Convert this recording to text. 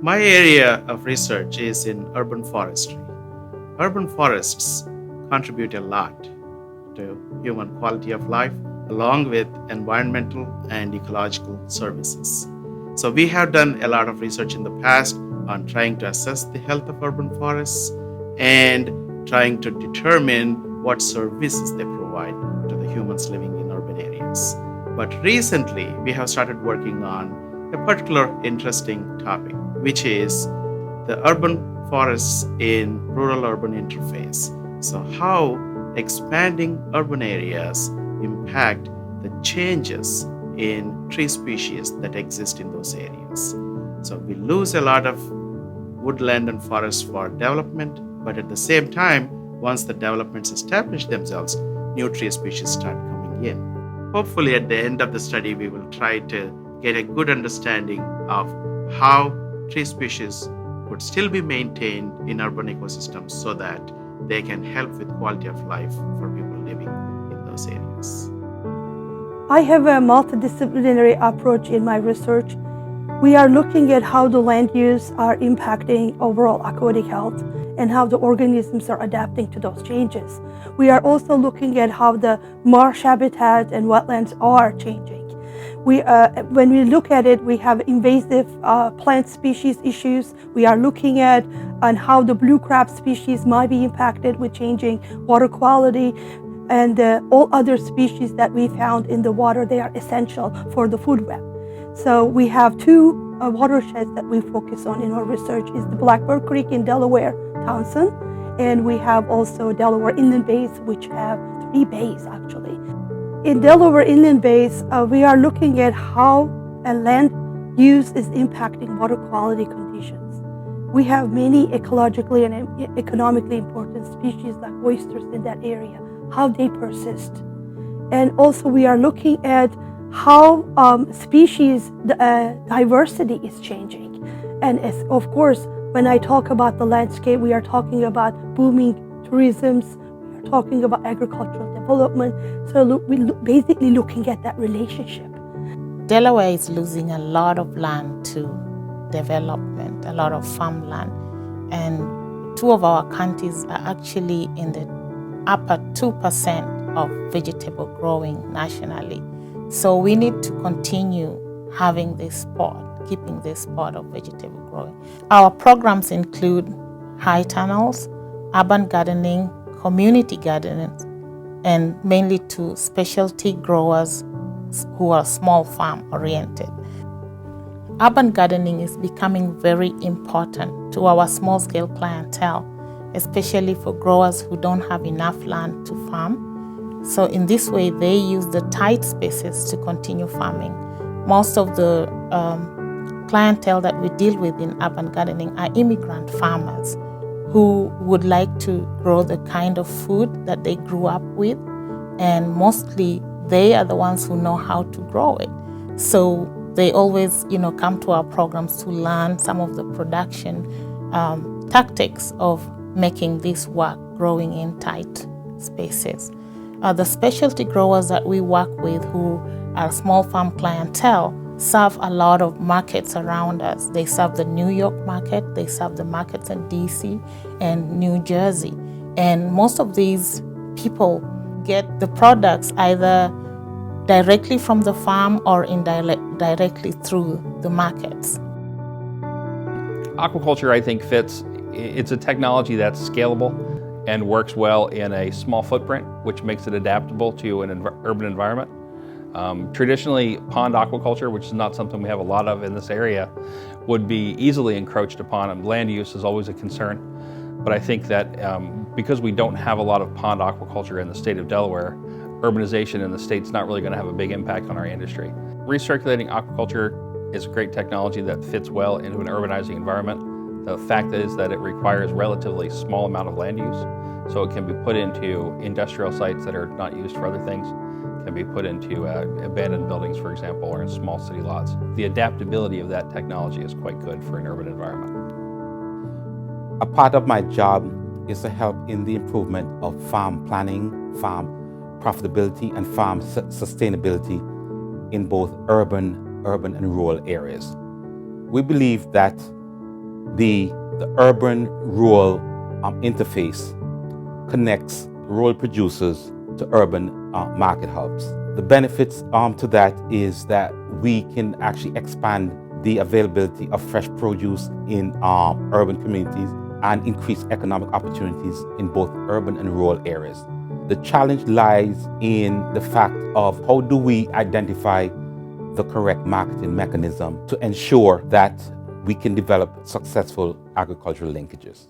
My area of research is in urban forestry. Urban forests contribute a lot to human quality of life, along with environmental and ecological services. So, we have done a lot of research in the past on trying to assess the health of urban forests and trying to determine what services they provide to the humans living in urban areas. But recently, we have started working on a particular interesting topic, which is the urban forests in rural urban interface. So, how expanding urban areas impact the changes in tree species that exist in those areas. So, we lose a lot of woodland and forests for development, but at the same time, once the developments establish themselves, new tree species start coming in. Hopefully, at the end of the study, we will try to get a good understanding of how tree species could still be maintained in urban ecosystems so that they can help with quality of life for people living in those areas. I have a multidisciplinary approach in my research. We are looking at how the land use are impacting overall aquatic health and how the organisms are adapting to those changes. We are also looking at how the marsh habitat and wetlands are changing. When we look at it, we have invasive plant species issues. We are looking at on how the blue crab species might be impacted with changing water quality, and all other species that we found in the water, they are essential for the food web. So we have two watersheds that we focus on in our research is the Blackbird Creek in Delaware, Townsend, and we have also Delaware Inland Bays, which have 3 bays actually. In Delaware Inland Bays, we are looking at how a land use is impacting water quality conditions. We have many ecologically and economically important species like oysters in that area, how they persist. And also we are looking at how species diversity is changing. And of course, when I talk about the landscape, we are talking about booming tourism, we are talking about agricultural development. So we're basically looking at that relationship. Delaware is losing a lot of land to development, a lot of farmland. And 2 of our counties are actually in the upper 2% of vegetable growing nationally. So we need to continue having this spot, keeping this spot of vegetable growing. Our programs include high tunnels, urban gardening, community gardening, and mainly to specialty growers who are small farm oriented. Urban gardening is becoming very important to our small scale clientele, especially for growers who don't have enough land to farm. So in this way, they use the tight spaces to continue farming. Most of the clientele that we deal with in urban gardening are immigrant farmers who would like to grow the kind of food that they grew up with, and mostly they are the ones who know how to grow it. So they always, come to our programs to learn some of the production tactics of making this work, growing in tight spaces. The specialty growers that we work with who are small farm clientele serve a lot of markets around us. They serve the New York market, they serve the markets in DC and New Jersey. And most of these people get the products either directly from the farm or directly through the markets. Aquaculture, I think, fits. It's a technology that's scalable and works well in a small footprint, which makes it adaptable to an urban environment. Traditionally, pond aquaculture, which is not something we have a lot of in this area, would be easily encroached upon, and land use is always a concern. But I think that because we don't have a lot of pond aquaculture in the state of Delaware, urbanization in the state's not really going to have a big impact on our industry. Recirculating aquaculture is a great technology that fits well into an urbanizing environment. The fact is that it requires relatively small amount of land use, so it can be put into industrial sites that are not used for other things, can be put into abandoned buildings, for example, or in small city lots. The adaptability of that technology is quite good for an urban environment. A part of my job is to help in the improvement of farm planning, farm profitability, and farm sustainability in both urban and rural areas. We believe that the urban-rural interface connects rural producers to urban market hubs. The benefits to that is that we can actually expand the availability of fresh produce in urban communities and increase economic opportunities in both urban and rural areas. The challenge lies in the fact of how do we identify the correct marketing mechanism to ensure that we can develop successful agricultural linkages.